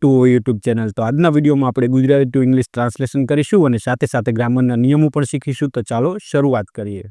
To YouTube channel. તો આજના વિડીયોમાં આપણે ગુજરાતી ટુ ઇંગ્લિશ ટ્રાન્સલેશન કરીશું અને સાથે સાથે ગ્રામરના નિયમો પણ શીખીશું। તો ચાલો શરૂઆત કરીએ।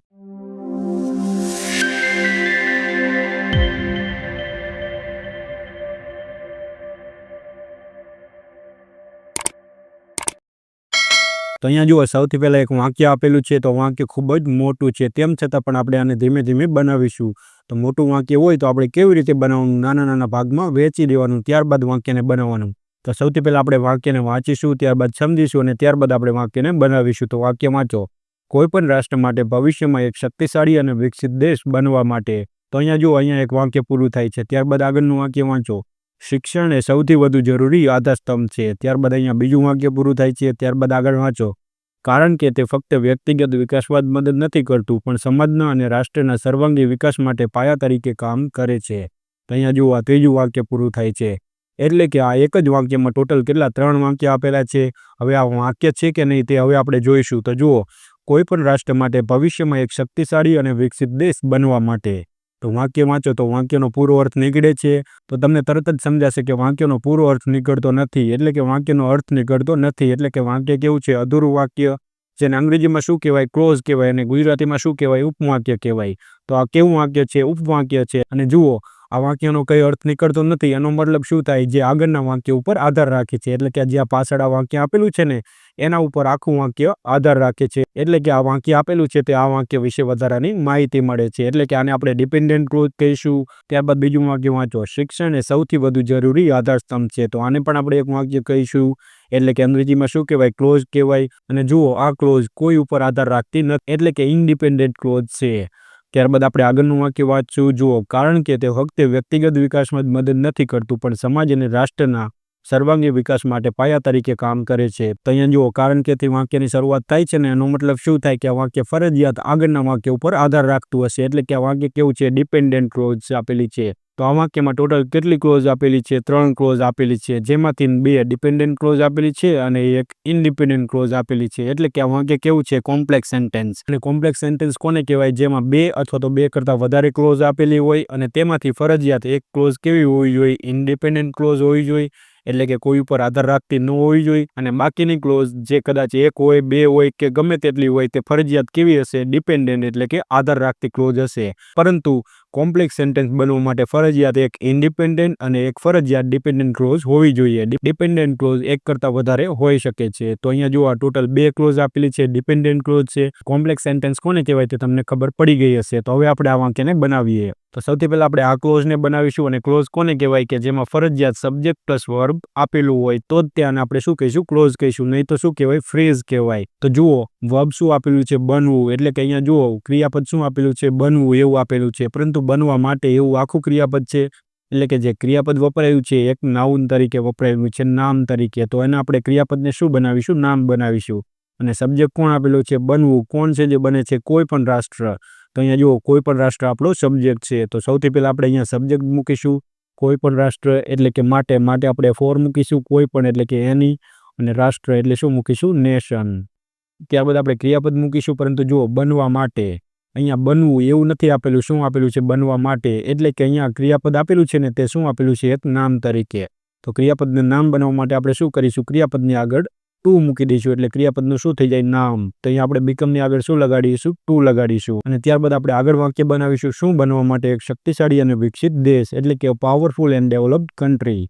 તો અહીંયા જુઓ, સૌથી પહેલા એક વાક્ય આપેલું છે। તો વાક્ય ખૂબ જ મોટું છે, તેમ છતાં પણ આપણે આને ધીમે ધીમે બનાવીશું। તો મોટું વાક્ય હોય તો આપણે કેવી રીતે બનાવવાનું, નાના નાના ભાગમાં વહેંચી દેવાનું, ત્યારબાદ વાક્યને બનાવવાનું। તો સૌથી પહેલા આપણે વાક્યને વાંચીશું, ત્યારબાદ સમજીશું અને ત્યારબાદ આપણે વાક્યને બનાવીશું। તો વાક્ય વાંચો। કોઈ પણ રાષ્ટ્ર માટે ભવિષ્યમાં એક શક્તિશાળી અને વિકસિત દેશ બનવા માટે। તો અહીંયા જુઓ, અહીંયા એક વાક્ય પૂરું થાય છે, ત્યારબાદ આગળનું વાક્ય વાંચો। શિક્ષણ એ સૌથી વધુ જરૂરી આધારસ્તંભ છે। ત્યારબાદ અહીંયા બીજું વાક્ય પૂરું થાય છે, ત્યારબાદ આગળ વાંચો। કારણ કે તે ફક્ત વ્યક્તિગત વિકાસમાં જ મદદ નથી કરતું, પણ સમાજના અને રાષ્ટ્રના સર્વાંગી વિકાસ માટે પાયા તરીકે કામ કરે છે। તો અહીંયા જુઓ, આ ત્રીજું વાક્ય પૂરું થાય છે। એટલે કે આ એક જ વાક્યમાં ટોટલ કેટલા 3 વાક્ય આપેલા છે। હવે આ વાક્ય છે કે નહીં તે હવે આપણે જોઈશું। તો જુઓ, કોઈ પણ રાષ્ટ્ર માટે ભવિષ્યમાં એક શક્તિશાળી અને વિકસિત દેશ બનવા માટે। તો વાક્ય વાંચો તો વાક્યનો પૂરો અર્થ નીકળે છે। તો તમને તરત જ સમજાશે કે વાક્યનો પૂરો અર્થ નીકળતો નથી, એટલે કે વાક્યનો અર્થ નીકળતો નથી, એટલે કે વાક્ય કેવું છે, અધૂરું વાક્ય, જેને અંગ્રેજીમાં શું કહેવાય, ક્લોઝ કહેવાય, અને ગુજરાતીમાં શું કહેવાય, ઉપવાક્ય કહેવાય। તો આ કેવું વાક્ય છે, ઉપવાક્ય છે। અને જુઓ, આ વાક્યનો કઈ અર્થ નીકળતો નથી, એનો મતલબ શું થાય, જે આગળના વાક્ય ઉપર આધાર રાખે છે, એટલે કે જે આ પાછળ આ વાક્ય આપેલું છે ને એના ઉપર આખું વાક્ય આધાર રાખે છે। એટલે કે આ વાક્ય આપેલું છે તે આ વાક્ય વિશે વધારાની માહિતી મળે છે, એટલે કે આને આપણે ડિપેન્ડન્ટ ક્લોઝ કહીશું। ત્યારબાદ બીજું વાક્ય વાંચો। શિક્ષણ એ સૌથી વધુ જરૂરી આધારસ્તંભ છે। તો આને પણ આપણે એક વાક્ય કહીશું, એટલે કે અંગ્રેજીમાં શું કહેવાય, ક્લોઝ કહેવાય। અને જુઓ, આ ક્લોઝ કોઈ ઉપર આધાર રાખતી નથી, એટલે કે ઇન્ડિપેન્ડન્ટ ક્લોઝ છે। ત્યારબાદ આપણે આગળનું વાક્ય વાંચશું। જુઓ, કારણ કે તે ફક્ત વ્યક્તિગત વિકાસમાં જ મદદ નથી કરતું, પણ સમાજ અને રાષ્ટ્રના સર્વાંગી વિકાસ માટે પાયા તરીકે કામ કરે છે। તો અહીંયા જુઓ, કારણ કે તે વાક્યની શરૂઆત થાય છે ને એનો મતલબ શું થાય કે આ વાક્ય ફરજિયાત આગળના વાક્ય ઉપર આધાર રાખતું હશે, એટલે કે આ વાક્ય કેવું છે, ડિપેન્ડન્ટ ક્લોઝ આપેલી છે। તો આ વાક્યમાં ટોટલ કેટલી ક્લોઝ આપેલી છે, 3 ક્લોઝ આપેલી છે, જેમાંથી 2 ડિપેન્ડન્ટ ક્લોઝ આપેલી છે અને એક ઇન્ડિપેન્ડન્ટ ક્લોઝ આપેલી છે, એટલે કે આ વાક્ય કેવું છે, કોમ્પ્લેક્સ સેન્ટેન્સ। અને કોમ્પ્લેક્સ સેન્ટેન્સ કોને કહેવાય, જેમાં 2 અથવા તો 2 કરતાં વધારે ક્લોઝ આપેલી હોય અને તેમાંથી ફરજિયાત એક ક્લોઝ કેવી હોવી જોઈએ, ઇન્ડિપેન્ડન્ટ ક્લોઝ હોવી જોઈએ, એટલે કે કોઈ ઉપર આધાર રાખતી ન હોવી જોઈએ, અને બાકીની ક્લોઝ જે કદાચ 1 હોય, 2 હોય કે ગમે તેટલી હોય તે ફરજિયાત કેવી હશે, ડિપેન્ડન્ટ, એટલે કે આધાર રાખતી ક્લોઝ હશે। પરંતુ કોમ્પ્લેક્સ સેન્ટેન્સ બનવા માટે ફરજિયાત એક ઇન્ડિપેન્ડન્ટ અને એક ફરજિયાત ડિપેન્ડન્ટ ક્લોઝ હોવી જોઈએ। ડિપેન્ડન્ટ ક્લોઝ એક કરતાં વધારે હોઈ શકે છે। તો અહીંયા જો આ ટોટલ 2 ક્લોઝ આપેલી છે, ડિપેન્ડન્ટ ક્લોઝ છે। કોમ્પ્લેક્સ સેન્ટેન્સ કોને કહેવાય તે તમને ખબર પડી ગઈ હશે। તો હવે આપણે આ વાક્યને બનાવીએ। તો સૌથી પહેલા આપણે આ ક્લોઝને બનાવીશું, અને ક્લોઝ કોને કહેવાય કે જેમાં ફરજિયાત સબ્જેક્ટ પ્લસ વર્બ આપેલું હોય તો જ ત્યાં આપણે શું કહીશું, ક્લોઝ કહીશું, નહીં તો શું કહેવાય, ફ્રેઝ કહેવાય। તો જુઓ, વર્બ શું આપેલું છે, બનવું, એટલે કે અહીંયા જુઓ ક્રિયાપદ શું આપેલું છે, બનવું એવું આપેલું છે, પરંતુ બનવા માટે એવું આખું ક્રિયાપદ છે, એટલે કે જે ક્રિયાપદ વપરાયું છે એક નાઉન તરીકે વપરાયેલું છે, નામ તરીકે। તો એને આપણે ક્રિયાપદને શું બનાવીશું, નામ બનાવીશું। અને સબ્જેક્ટ કોણ આપેલું છે, બનવું, કોણ છે જે બને છે, કોઈ પણ રાષ્ટ્ર। તો અહીંયા જુઓ, કોઈ પણ રાષ્ટ્ર આપણો સબ્જેક્ટ છે। તો સૌથી પહેલા આપણે અહીંયા સબ્જેક્ટ મૂકીશું, કોઈ પણ રાષ્ટ્ર, એટલે કે માટે આપણે ફોર મૂકીશું, કોઈ પણ એટલે કે એની, અને રાષ્ટ્ર એટલે શું મૂકીશું, નેશન। ત્યારબાદ આપણે ક્રિયાપદ મૂકીશું, પરંતુ જુઓ, બનવા માટે, અહીંયા બનવું એવું નથી આપેલું, શું આપેલું છે, બનવા માટે, એટલે કે અહીંયા ક્રિયાપદ આપેલું છે ને તે શું આપેલું છે, એક નામ તરીકે। તો ક્રિયાપદને નામ બનાવવા માટે આપણે શું કરીશું, ક્રિયાપદની આગળ ટુ મૂકી દઈશું, એટલે ક્રિયાપદનું શું થઈ જાય, નામ। તો અહીંયા આપણે બીકમની આગળ શું લગાડીશું, ટુ લગાડીશું। અને ત્યારબાદ આપણે આગળ વાક્ય બનાવીશું, શું બનવા માટે, એક શક્તિશાળી અને વિકસિત દેશ, એટલે કે પાવરફુલ એન્ડ ડેવલપ્ડ કન્ટ્રી।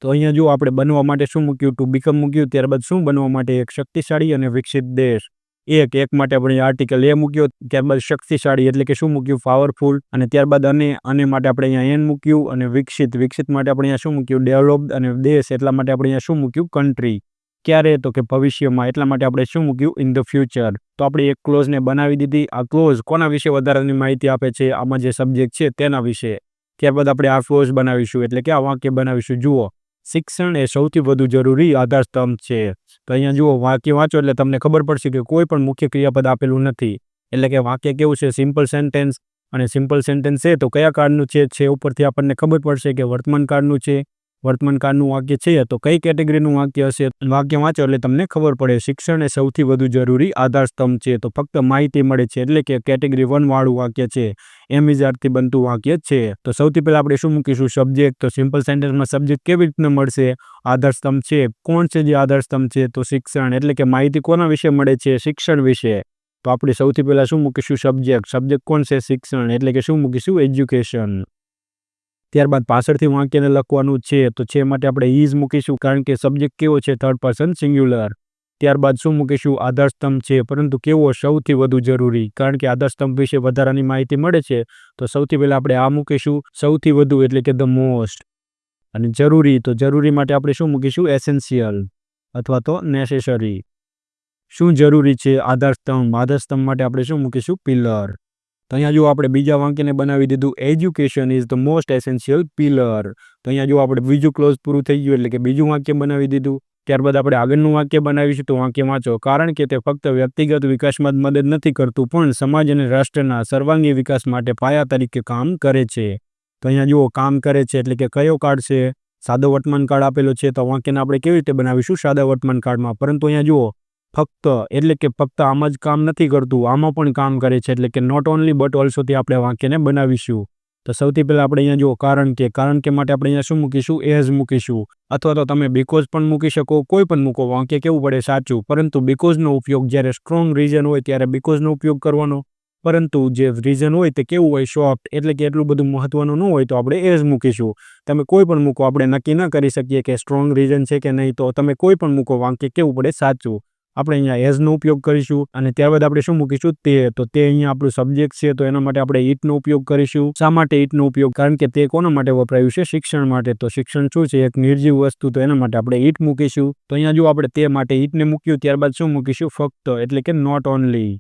તો અહીંયા જો આપણે બનવા માટે શું મૂક્યું, ટુ બીકમ મૂક્યું, ત્યારબાદ શું બનવા માટે, એક શક્તિશાળી અને વિકસિત દેશ। એક માટે આપણે આર્ટિકલ એ મૂક્યો, ત્યારબાદ શક્તિશાળી એટલે કે શું મૂક્યું, પાવરફુલ, અને ત્યારબાદ અને માટે આપણે અહીંયા એન મૂક્યું, અને વિકસિત માટે આપણે અહીંયા શું મૂક્યું, ડેવલપ્ડ, અને દેશ એટલા માટે આપણે અહીંયા શું મૂક્યું, કન્ટ્રી। ક્યારે, તો કે ભવિષ્યમાં, એટલા માટે આપણે શું મૂક્યું, ઇન ધ ફ્યુચર। તો આપણે એક ક્લોઝને બનાવી દીધી। આ ક્લોઝ કોના વિશે વધારાની માહિતી આપે છે, આમાં જે સબ્જેક્ટ છે તેના વિશે। ત્યારબાદ આપણે આ ક્લોઝ બનાવીશું, એટલે કે આ વાક્ય બનાવીશું। જુઓ, શિક્ષણ એ સૌથી વધુ જરૂરી આધારસ્તંભ છે। તો અહીંયા જુઓ, વાક્ય વાંચો એટલે તમને ખબર પડશે કે કોઈ પણ મુખ્ય ક્રિયાપદ આપેલું નથી, એટલે કે વાક્ય કેવું છે, સિમ્પલ સેન્ટેન્સ। અને સિમ્પલ સેન્ટેન્સ છે તો કયા કાળનું છે ઉપરથી આપણને ખબર પડશે કે વર્તમાન કાળનું છે। વર્તમાન કાળનું વાક્ય છે તો કઈ કેટેગરીનું વાક્ય હશે? વાક્ય વાંચો એટલે તમને ખબર પડે. શિક્ષણ એ સૌથી વધુ જરૂરી આધારસ્તંભ છે, તો ફક્ત માહિતી મળે છે એટલે કે કેટેગરી 1 વાળું વાક્ય છે. એમ ઇઝ આરથી બનતું વાક્ય છે. તો સૌથી પહેલા આપણે શું મૂકીશું? સબ્જેક્ટ. તો સિમ્પલ સેન્ટેન્સમાં સબ્જેક્ટ કેવી રીતના મળશે? આધારસ્તંભ છે. કોણ છે જે આધારસ્તંભ છે? તો શિક્ષણ. એટલે કે માહિતી કોના વિશે મળે છે? શિક્ષણ વિશે. તો આપણે સૌથી પહેલા શું મૂકીશું? સબ્જેક્ટ. સબ્જેક્ટ કોણ છે? શિક્ષણ. એટલે કે શું મૂકીશું? એજ્યુકેશન. ત્યારબાદ પાછળથી વાક્યને લખવાનું છે તો છે માટે આપણે ઇઝ મૂકીશું, કારણ કે સબ્જેક્ટ કેવો છે? Third person singular. ત્યારબાદ શું મૂકીશું? આધારસ્તંભ છે, પરંતુ કેવો? સૌથી વધુ જરૂરી, કારણ કે આધારસ્તંભ વિશે વધારાની માહિતી મળે છે. તો સૌથી પહેલા આપણે આ મૂકીશું, સૌથી વધુ એટલે કે ધ મોસ્ટ. અને જરૂરી, તો જરૂરી માટે આપણે શું મૂકીશું? એસેન્શિયલ અથવા તો નેસેસરી. શું જરૂરી છે? આધારસ્તંભ. આધારસ્તંભ માટે આપણે શું મૂકીશું? પિલર. તો અહીંયા જો આપણે બીજા વાક્યને બનાવી દીધું, education is the most essential pillar. તો અહીંયા જો આપણે બીજું ક્લોઝ પૂરું થઈ ગયું એટલે કે બીજું વાક્ય બનાવી દીધું. ત્યારબાદ આપણે આગળનું વાક્ય બનાવીશું, તો વાક્ય વાંચો. કારણ કે તે ફક્ત વ્યક્તિગત વિકાસમાં જ મદદ નથી કરતું, પણ સમાજ અને રાષ્ટ્રના સર્વાંગી વિકાસ માટે પાયા તરીકે કામ કરે છે. તો અહીંયા જુઓ, કામ કરે છે એટલે કે કયો કાળ છે? સાદો વર્તમાન કાળ આપેલો છે, તો વાક્યને આપણે કેવી રીતે બનાવીશું? સાદા વર્તમાન કાળમાં. પરંતુ અહીંયા જુઓ, ફક્ત એટલે કે ફક્ત આમાં જ કામ નથી કરતું, આમાં પણ કામ કરે છે, એટલે કે નોટ ઓનલી બટ ઓલ્સો થી આપણે વાક્યને બનાવીશું. તો સૌથી પહેલા આપણે અહીંયા જુઓ, કારણ કે માટે આપણે અહીંયા શું મૂકીશું? એઝ મૂકીશું, અથવા તો તમે બીકોઝ પણ મૂકી શકો, કોઈ પણ મૂકો, વાક્ય કેવું પડે? સાચું. પરંતુ બીકોઝનો ઉપયોગ જ્યારે સ્ટ્રોંગ રીઝન હોય ત્યારે બીકોઝનો ઉપયોગ કરવાનો, પરંતુ જે રીઝન હોય તે કેવું હોય? સોફ્ટ, એટલે કે એટલું બધું મહત્વનું ન હોય તો આપણે એઝ મૂકીશું. તમે કોઈ પણ મૂકો, આપણે નક્કી ન કરી શકીએ કે સ્ટ્રોંગ રીઝન છે કે નહીં, તો તમે કોઈ પણ મૂકો, વાક્ય કેવું પડે? સાચું. આપણે અહીંયા એઝનો ઉપયોગ કરીશું. અને ત્યારબાદ આપણે શું મૂકીશું? તે. તો તે અહીંયા આપણું સબ્જેક્ટ છે, તો એના માટે આપણે ઇટનો ઉપયોગ કરીશું. શા માટે ઇટનો ઉપયોગ? કારણ કે તે કોના માટે વપરાયું છે? શિક્ષણ માટે. તો શિક્ષણ શું છે? એક નિર્જીવ વસ્તુ, તો એના માટે આપણે ઇટ મૂકીશું. તો અહીંયા જો આપણે તે માટે ઇટને મૂક્યું, ત્યારબાદ શું મૂકીશું? ફક્ત, એટલે કે નોટ ઓનલી.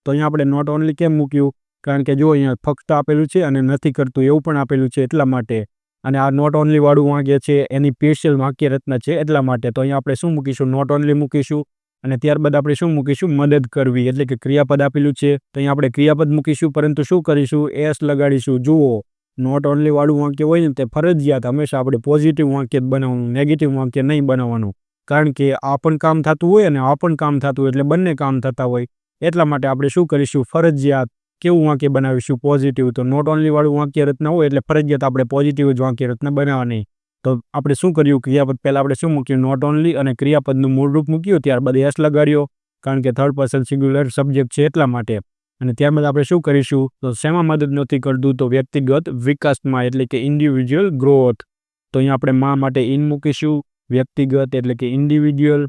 તો અહીંયા આપણે નોટ ઓનલી કેમ મૂક્યું? કારણ કે જો અહીંયા ફક્ત આપેલું છે અને નથી કરતું એવું પણ આપેલું છે, એટલા માટે. અને આ નોટ ઓનલી વાળું વાક્ય છે, એની સ્પેશિયલ વાક્ય રચના છે, એટલા માટે. તો અહીંયા આપણે શું મૂકીશું? નોટ ઓનલી મૂકીશું. અને ત્યારબાદ આપણે શું મૂકીશું? મદદ કરવી, એટલે કે ક્રિયાપદ આપેલું છે, તો અહીંયા આપણે ક્રિયાપદ મૂકીશું, પરંતુ શું કરીશું? એસ લગાડીશું. જુઓ, નોટ ઓનલી વાળું વાક્ય હોય ને તે ફરજિયાત હંમેશા આપણે પોઝિટિવ વાક્ય જ બનાવવાનું, નેગેટિવ વાક્ય નહીં બનાવવાનું. કારણ કે આ પણ કામ થતું હોય અને આ પણ કામ થતું હોય, એટલે બંને કામ થતા હોય. એટલા માટે આપણે શું કરીશું? ફરજિયાત કેવું વાક્ય બનાવીશું? પોઝિટિવ. તો નોટ ઓનલી વાળું વાક્ય રચના હોય એટલે ફરજિયાત આપણે પોઝિટિવ જ વાક્ય રચના બનાવવાની. તો આપણે શું કર્યું? ક્રિયાપદ પહેલા આપણે શું મૂક્યું? નોટ ઓનલી, અને ક્રિયાપદનું મૂળરૂપ મૂક્યું, ત્યારબાદ એસ લગાડ્યો, કારણ કે થર્ડ પર્સન સિંગ્યુલર સબ્જેક્ટ છે એટલા માટે. અને ત્યારબાદ આપણે શું કરીશું? તો શેમાં મદદ નથી કરતું? તો વ્યક્તિગત વિકાસમાં, એટલે કે ઇન્ડિવિજ્યુઅલ ગ્રોથ. તો અહીંયા આપણે માં માટે ઇન મૂકીશું, વ્યક્તિગત એટલે કે ઇન્ડિવિજ્યુઅલ,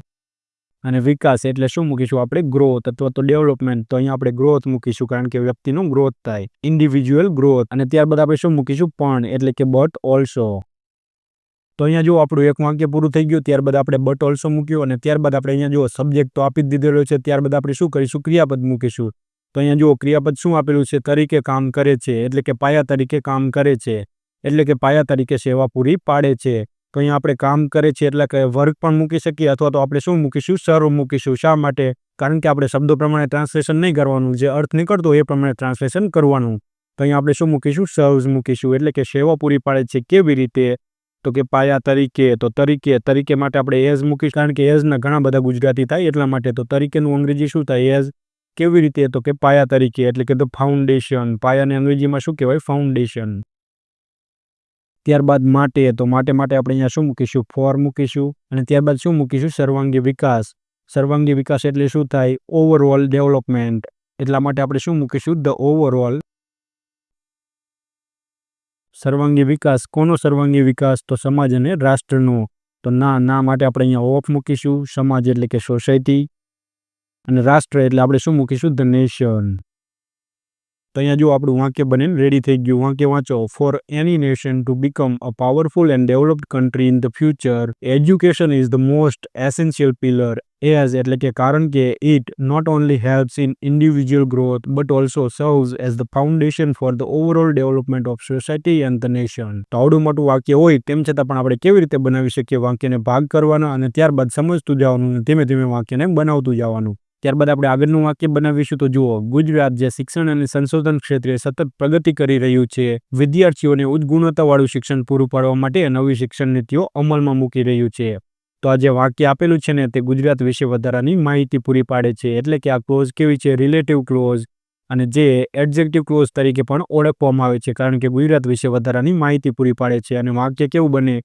અને વિકાસ એટલે શું મૂકીશું? આપણે ગ્રોથ અથવા તો ડેવલપમેન્ટ. તો અહીંયા આપણે ગ્રોથ મૂકીશું, કારણ કે વ્યક્તિનો ગ્રોથ થાય, ઇન્ડિવિજ્યુઅલ ગ્રોથ. અને ત્યારબાદ આપણે શું મૂકીશું? પણ, એટલે કે બટ ઓલ્સો. તો અહીંયા જો આપણું એક વાક્ય પૂરું થઈ ગયું, ત્યારબાદ આપણે બટ ઓલ્સો મૂક્યું, અને ત્યારબાદ આપણે અહીંયા જો સબ્જેક્ટ તો આપી જ દીધેલો છે, ત્યારબાદ આપણે શું કરીશું? ક્રિયાપદ મૂકીશું. તો અહીંયા જો ક્રિયાપદ શું આપેલું છે? તરીકે કામ કરે છે, એટલે કે પાયા તરીકે કામ કરે છે, એટલે કે પાયા તરીકે સેવા પૂરી પાડે છે. તો અહીંયા આપણે કામ કરે છે એટલે કે વર્ક પણ મૂકી શકીએ, અથવા તો આપણે શું મૂકીશું? સર્વ મૂકીશું. શા માટે? કારણ કે આપણે શબ્દો પ્રમાણે ટ્રાન્સલેશન નહીં કરવાનું, જે અર્થ નીકળતો એ પ્રમાણે ટ્રાન્સલેશન કરવાનું. તો અહીંયા આપણે શું મૂકીશું? સર્વ્સ મૂકીશું, એટલે કે સેવા પૂરી પાડે છે. કેવી રીતે? તો કે પાયા તરીકે. તો તરીકે માટે આપણે એઝ મૂકીશું, કારણ કે એઝના ઘણા બધા ગુજરાતી થાય એટલા માટે. તો તરીકેનું અંગ્રેજી શું થાય? એઝ. કેવી રીતે? તો કે પાયા તરીકે, એટલે કે ધ ફાઉન્ડેશન. પાયાને અંગ્રેજીમાં શું કહેવાય? ફાઉન્ડેશન. ત્યારબાદ માટે. તો માટે આપણે અહીંયા શું મૂકીશું? ફોર મૂકીશું. અને ત્યારબાદ શું મૂકીશું? સર્વાંગી વિકાસ. સર્વાંગી વિકાસ એટલે શું થાય? Overall development. એટલા માટે આપણે શું મૂકીશું? The overall. સર્વાંગી વિકાસ. કોનો સર્વાંગી વિકાસ? તો સમાજ અને રાષ્ટ્રનો. તો ના માટે આપણે અહીંયા ઓફ મૂકીશું. સમાજ એટલે કે સોસાયટી, અને રાષ્ટ્ર એટલે આપણે શું મૂકીશું? The nation. તો અહીંયા જો આપણું વાક્ય બનીને રેડી થઈ ગયું. વાક્ય વાંચો. For any nation to become a powerful and developed country in the future, education is the most essential pillar. As એટલે કે કારણ કે it not only helps in individual growth but also serves as the foundation for the overall development of society and the nation. તો આવડું મોટું વાક્ય હોય તેમ છતાં પણ આપણે કેવી રીતે બનાવી શકીએ? વાક્યને ભાગ કરવાના, અને ત્યારબાદ સમજતું જવાનું, ધીમે ધીમે વાક્યને બનાવતું જવાનું. ત્યારબાદ આપણે આગળનું વાક્ય બનાવીશું તો જુઓ, ગુજરાત જે શિક્ષણ અને સંશોધન ક્ષેત્રે સતત પ્રગતિ કરી રહ્યું છે, વિદ્યાર્થીઓને ઉચ્ચ ગુણવત્તાવાળું શિક્ષણ પૂરું પાડવા માટે નવી શિક્ષણ નીતિઓ અમલમાં મૂકી રહ્યું છે. તો આ જે વાક્ય આપેલું છે ને તે ગુજરાત વિશે વધારાની માહિતી પૂરી પાડે છે. એટલે કે આ ક્લોઝ કેવી છે? રિલેટિવ ક્લોઝ, અને જે એડજેક્ટિવ ક્લોઝ તરીકે પણ ઓળખવામાં આવે છે, કારણ કે ગુજરાત વિશે વધારાની માહિતી પૂરી પાડે છે. અને વાક્ય કેવું બને?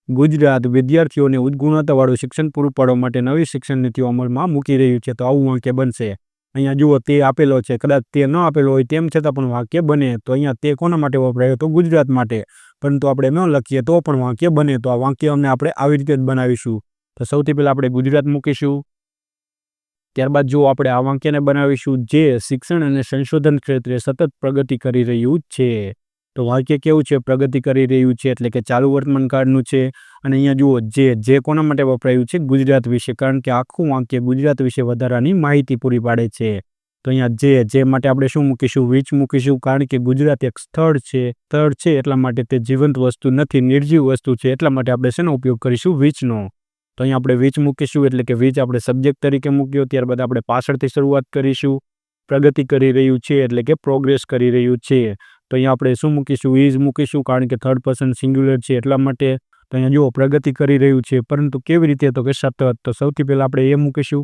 ગુજરાત વિદ્યાર્થીઓને ઉચ્ચ ગુણવત્તાવાળું શિક્ષણ પૂરું પાડવા માટે નવી શિક્ષણ નીતિઓ અમલમાં મૂકી રહ્યું છે. તો આવું વાક્ય બનશે. અહીંયા જુઓ, તે આપેલો છે, કદાચ તે ન આપેલો હોય તેમ છતાં પણ વાક્ય બને. તો અહીંયા તે કોના માટે વપરાયો? તો ગુજરાત માટે. પરંતુ આપણે ન લખીએ તો પણ વાક્ય બને. તો આ વાક્ય આપણે આવી રીતે જ બનાવીશું. તો સૌથી પહેલાં આપણે ગુજરાત મૂકીશું. ત્યારબાદ જો આપણે આ વાક્યને બનાવીશું, જે શિક્ષણ અને સંશોધન ક્ષેત્રે સતત પ્રગતિ કરી રહ્યું છે. તો વાક્ય કેવું છે? પ્રગતિ કરી રહ્યું છે, એટલે કે ચાલુ વર્તમાન કાળનું છે. અને અહીંયા જુઓ, જે કોના માટે વપરાયું છે? ગુજરાત વિશે, કારણ કે આખું વાક્ય ગુજરાત વિશે વધારાની માહિતી પૂરી પાડે છે. તો અહીંયા જે માટે આપણે શું મૂકીશું? વિચ મૂકીશું, કારણ કે ગુજરાત એક સ્થળ છે એટલા માટે તે જીવંત વસ્તુ નથી, નિર્જીવ વસ્તુ છે, એટલા માટે આપણે શેનો ઉપયોગ કરીશું? વિચનો. તો અહીંયા આપણે વિચ મૂકીશું, એટલે કે વિચ આપણે સબ્જેક્ટ તરીકે મૂક્યો. ત્યારબાદ આપણે પાછળથી શરૂઆત કરીશું. પ્રગતિ કરી રહ્યું છે, એટલે કે પ્રોગ્રેસ કરી રહ્યું છે. તો અહીંયા આપણે શું મૂકીશું? ઇઝ મૂકીશું, કારણ કે થર્ડ પર્સન સિંગ્યુલર છે એટલા માટે. તો અહીંયા જુઓ, પ્રગતિ કરી રહ્યું છે, પરંતુ કેવી રીતે? તો કે સતત. તો સૌથી પહેલાં આપણે એ મૂકીશું.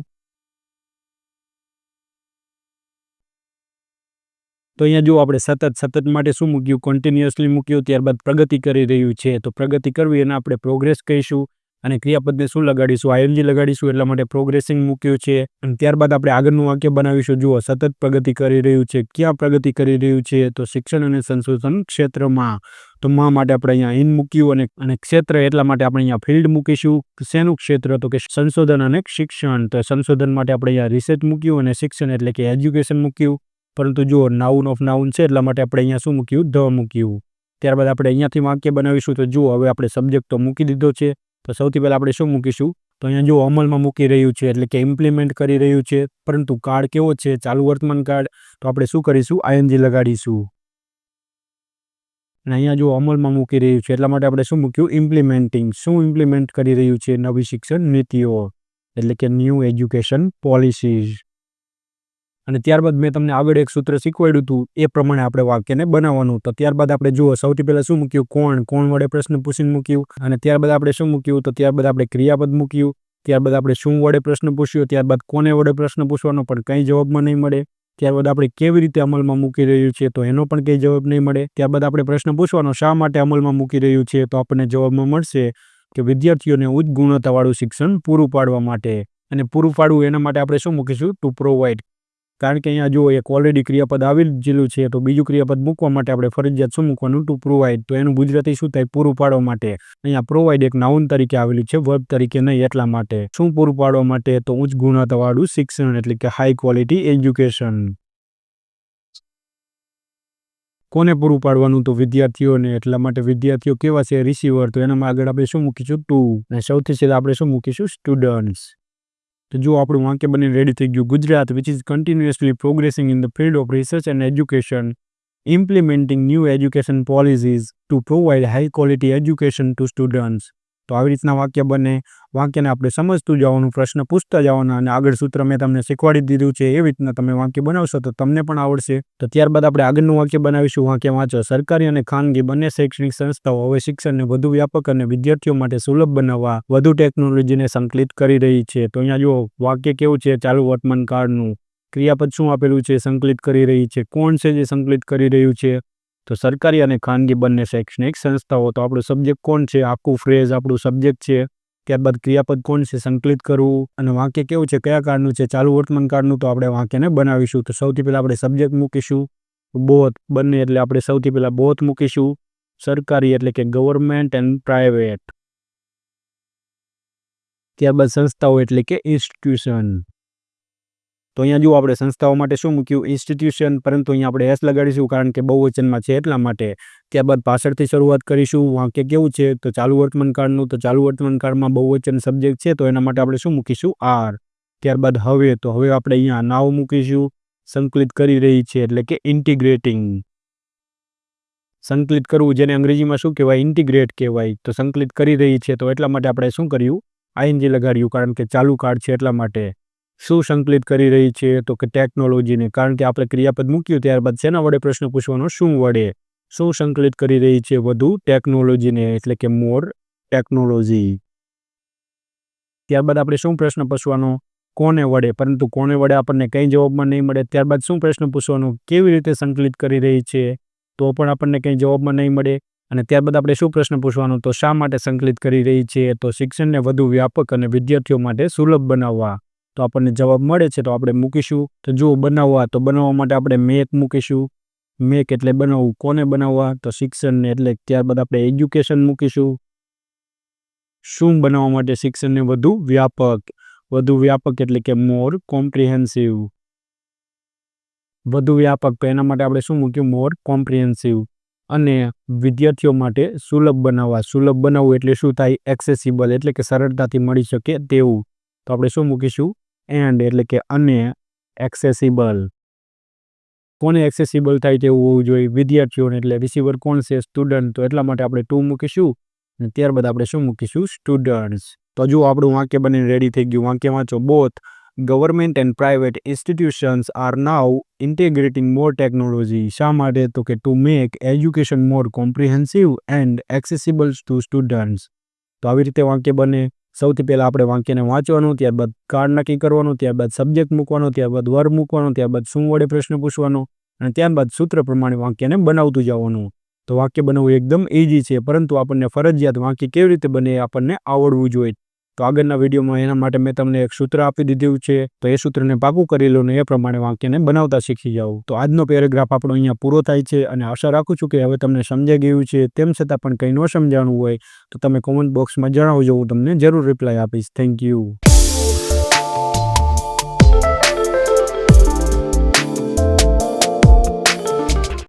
તો અહીંયા જો આપણે સતત માટે શું મૂક્યું? કન્ટિન્યુઅસલી મૂક્યું. ત્યારબાદ પ્રગતિ કરી રહ્યું છે, તો પ્રગતિ કરવી એને આપણે પ્રોગ્રેસ કહીશું. અને ક્રિયાપદને શું લગાડીશું? આઈએનજી લગાડીશું, એટલા માટે પ્રોગ્રેસિંગ મૂક્યું છે. અને ત્યારબાદ આપણે આગળનું વાક્ય બનાવીશું. જુઓ, સતત પ્રગતિ કરી રહ્યું છે. ક્યાં પ્રગતિ કરી રહ્યું છે? તો શિક્ષણ અને સંશોધન ક્ષેત્રમાં. તો માટે આપણે અહીંયા ઇન મૂક્યું, અને ક્ષેત્ર એટલા માટે આપણે અહીંયા ફિલ્ડ મૂકીશું. શેનું ક્ષેત્ર? તો કે સંશોધન અને શિક્ષણ. તો સંશોધન માટે આપણે અહીંયા રિસર્ચ મૂક્યું, અને શિક્ષણ એટલે કે એજ્યુકેશન મૂક્યું. પરંતુ જો નાઉન ઓફ નાઉન છે એટલા માટે આપણે અહીંયા શું મૂક્યું? ધ મૂક્યું. ત્યારબાદ આપણે અહીંયાથી વાક્ય બનાવીશું. તો જુઓ, હવે આપણે સબ્જેક્ટ તો મૂકી દીધો છે. તો સૌથી પહેલાં આપણે શું મૂકીશું? તો અહીંયા જો અમલમાં મૂકી રહ્યું છે, એટલે કે ઇમ્પ્લિમેન્ટ કરી રહ્યું છે. પરંતુ કાળ કેવો છે? ચાલુ વર્તમાન કાળ. તો આપણે શું કરીશું? આઈએનજી લગાડીશું. અને અહીંયા જો અમલમાં મૂકી રહ્યું છે એટલા માટે આપણે શું મૂક્યું? ઇમ્પ્લિમેન્ટિંગ. શું ઇમ્પ્લિમેન્ટ કરી રહ્યું છે? નવી શિક્ષણ નીતિઓ, એટલે કે ન્યૂ એજ્યુકેશન પોલિસીઝ. અને ત્યારબાદ મેં તમને આગળ એક સૂત્ર શીખવાડ્યું હતું, એ પ્રમાણે આપણે વાક્યને બનાવવાનું. તો ત્યારબાદ આપણે જુઓ, સૌથી પહેલાં શું મૂક્યું? કોણ વડે પ્રશ્ન પૂછીને મૂક્યું. અને ત્યારબાદ આપણે શું મૂક્યું? તો ત્યારબાદ આપણે ક્રિયાપદ મૂક્યું. ત્યારબાદ આપણે શું વડે પ્રશ્ન પૂછ્યો. ત્યારબાદ કોને વડે પ્રશ્ન પૂછવાનો, પણ કંઈ જવાબમાં નહીં મળે. ત્યારબાદ આપણે કેવી રીતે અમલમાં મૂકી રહ્યું છે, તો એનો પણ કંઈ જવાબ નહીં મળે. ત્યારબાદ આપણે પ્રશ્ન પૂછવાનો, શા માટે અમલમાં મૂકી રહ્યું છે, તો આપણને જવાબમાં મળશે કે વિદ્યાર્થીઓને ઉચ્ચ ગુણવત્તાવાળું શિક્ષણ પૂરું પાડવા માટે. અને પૂરું પાડવું એના માટે આપણે શું મૂકીશું? Two provide. કારણ કે અહીંયા જો એક ઓલરેડી ક્રિયાપદ આવી ગયેલું છે, તો બીજું ક્રિયાપદ મૂકવા માટે આપણે ફરજિયાત શું મૂકવાનું? Two provide. તો એનું ગુજરાતી શું થાય? પૂરું પાડવા માટે. અહીંયા પ્રોવાઈડ એક નાઉન તરીકે આવેલું છે, વર્બ તરીકે નહીં, એટલા માટે. શું પૂરું પાડવા માટે? તો ઉચ્ચ ગુણવત્તાવાળું શિક્ષણ, એટલે કે હાઈ ક્વોલિટી એજ્યુકેશન. કોને પૂરું પાડવાનું? તો વિદ્યાર્થીઓને. એટલા માટે વિદ્યાર્થીઓ કેવા છે? રિસીવર. તો એનામાં આગળ આપણે શું મૂકીશું? ટુ. અને સૌથી સીધા આપણે શું મૂકીશું? સ્ટુડન્ટ્સ. તો જો આપણું વાક્ય બની રેડી થઈ ગયું. Gujarat which is continuously progressing in the field of research and education, implementing new education policies to provide high quality education to students. તો આવી રીતના વાક્ય બને. વાક્યને આપણે સમજતું જવાનું, પ્રશ્ન પૂછતા જવાના, અને આગળ સૂત્ર મેં તમને શીખવાડી દીધું છે. એવી રીતના તમે વાક્ય બનાવશો તો તમને પણ આવડશે. તો ત્યારબાદ આપણે આગળનું વાક્ય બનાવીશું. વાક્ય વાંચો. સરકારી અને ખાનગી બંને શૈક્ષણિક સંસ્થાઓ હવે શિક્ષણને વધુ વ્યાપક અને વિદ્યાર્થીઓ માટે સુલભ બનાવવા વધુ ટેકનોલોજીને સંકલિત કરી રહી છે. તો અહીંયા જો વાક્ય કેવું છે? ચાલુ વર્તમાન કાળનું. ક્રિયાપદ શું આપેલું છે? સંકલિત કરી રહી છે. કોણ છે જે સંકલિત કરી રહ્યું છે? તો સરકારી અને ખાનગી બંને શૈક્ષણિક સંસ્થાઓ. તો આપણું સબ્જેક્ટ કોણ છે? આખું ફ્રેઝ આપણું સબ્જેક્ટ છે. ત્યારબાદ ક્રિયાપદ કોણ છે? સંકલિત કરવું. અને વાક્ય કેવું છે? કયા કાળનું છે? ચાલુ વર્તમાન કાળનું. તો આપણે વાક્યને બનાવીશું. તો સૌથી પહેલાં આપણે સબ્જેક્ટ મૂકીશું. બોથ, બંને, એટલે આપણે સૌથી પહેલાં બોથ મૂકીશું. સરકારી એટલે કે ગવર્મેન્ટ એન્ડ પ્રાઇવેટ. ત્યારબાદ સંસ્થાઓ એટલે કે ઇન્સ્ટિટ્યુશન. તો અહીંયા જો આપણે સંસ્થાઓ માટે શું મૂક્યું? ઇન્સ્ટિટ્યુશન. પરંતુ અહીંયા આપણે એસ લગાડીશું, કારણ કે બહુવચનમાં છે એટલા માટે. ત્યારબાદ પાછળથી શરૂઆત કરીશું. વાક્ય કેવું છે? તો ચાલુ વર્તમાન કાળનું. તો ચાલુ વર્તમાન કાળમાં બહુવચન સબ્જેક્ટ છે, તો એના માટે આપણે શું મૂકીશું? આર. ત્યારબાદ હવે. તો હવે આપણે અહીંયા નાવ મૂકીશું. સંકલિત કરી રહી છે, એટલે કે ઇન્ટિગ્રેટિંગ. સંકલિત કરવું, જેને અંગ્રેજીમાં શું કહેવાય? ઇન્ટિગ્રેટ કહેવાય. તો સંકલિત કરી રહી છે, તો એટલા માટે આપણે શું કર્યું? આઈએનજી લગાડ્યું, કારણ કે ચાલુ કાળ છે એટલા માટે. શું સંકલિત કરી રહી છે? તો કે ટેકનોલોજીને, કારણ કે આપણે ક્રિયાપદ મૂક્યું ત્યારબાદ શેના વડે પ્રશ્ન પૂછવાનો? શું વડે? શું સંકલિત કરી રહી છે? વધુ ટેકનોલોજીને, એટલે કે મોર ટેકનોલોજી. ત્યારબાદ આપણે શું પ્રશ્ન પૂછવાનો? કોને વડે, પરંતુ કોને વડે આપણને કઈ જવાબમાં નહીં મળે. ત્યારબાદ શું પ્રશ્ન પૂછવાનો? કેવી રીતે સંકલિત કરી રહી છે? તો પણ આપણને કઈ જવાબમાં નહીં મળે. અને ત્યારબાદ આપણે શું પ્રશ્ન પૂછવાનો? તો શા માટે સંકલિત કરી રહી છે? તો શિક્ષણને વધુ વ્યાપક અને વિદ્યાર્થીઓ માટે સુલભ બનાવવા. તો આપણને જવાબ મળે છે તો આપણે મૂકીશું. તો જો બનાવવા, તો બનાવવા માટે આપણે મેક મૂકીશું. મેક એટલે બનાવવું. કોને બનાવવા? તો શિક્ષણને. એટલે ત્યારબાદ આપણે એજ્યુકેશન મૂકીશું. શું બનાવવા માટે? શિક્ષણને વધુ વ્યાપક. વધુ વ્યાપક એટલે કે મોર કોમ્પ્રિહેન્સિવ. વધુ વ્યાપક, તો એના માટે આપણે શું મૂક્યું? મોર કોમ્પ્રિહેન્સિવ. અને વિદ્યાર્થીઓ માટે સુલભ બનાવવા. સુલભ બનાવવું એટલે શું થાય? એક્સેસિબલ, એટલે કે સરળતાથી મળી શકે તેવું. તો આપણે શું મૂકીશું? એન્ડ, એટલે કે અને એક્સેસિબલ. કોને એક્સેસિબલ થાય તેવું હોવું જોઈએ? વિદ્યાર્થીઓને. એટલે રિસીવર કોણ છે? સ્ટુડન્ટ. તો એટલા માટે આપણે ટુ મૂકીશું. અને ત્યારબાદ આપણે શું મૂકીશું? સ્ટુડન્ટ્સ. તો જો આપણું વાક્ય બનીને રેડી થઈ ગયું. વાક્ય વાંચો. Both government and private institutions are now integrating more technology. શા માટે? તો કે to make education more comprehensive and accessible to students. તો આવી રીતે વાક્ય બને. સૌથી પહેલાં આપણે વાક્યને વાંચવાનું, ત્યારબાદ કાળ નક્કી કરવાનું, ત્યારબાદ સબ્જેક્ટ મૂકવાનો, ત્યારબાદ વર્બ મૂકવાનો, ત્યારબાદ શું વડે પ્રશ્ન પૂછવાનો, અને ત્યારબાદ સૂત્ર પ્રમાણે વાક્યને બનાવતું જવાનું. તો વાક્ય બનાવવું એકદમ ઇઝી છે, પરંતુ આપણને ફરજિયાત વાક્ય કેવી રીતે બને એ આપણને આવડવું જોઈએ. તો આગળના વિડીયોમાં એના માટે મેં તમને એક સૂત્ર આપી દીધું છે. તો એ સૂત્રને પાકું કરી લો ને એ પ્રમાણે વાક્યને બનાવતા શીખી જાઓ. તો આજનો પેરેગ્રાફ આપણો અહીંયા પૂરો થાય છે અને આશા રાખું છું કે હવે તમને સમજાઈ ગયું છે. તેમ છતાં પણ કંઈ ન સમજાણું હોય તો તમે કોમેન્ટ બોક્સમાં જણાવજો. હું તમને જરૂર રિપ્લાય આપીશ. Thank you.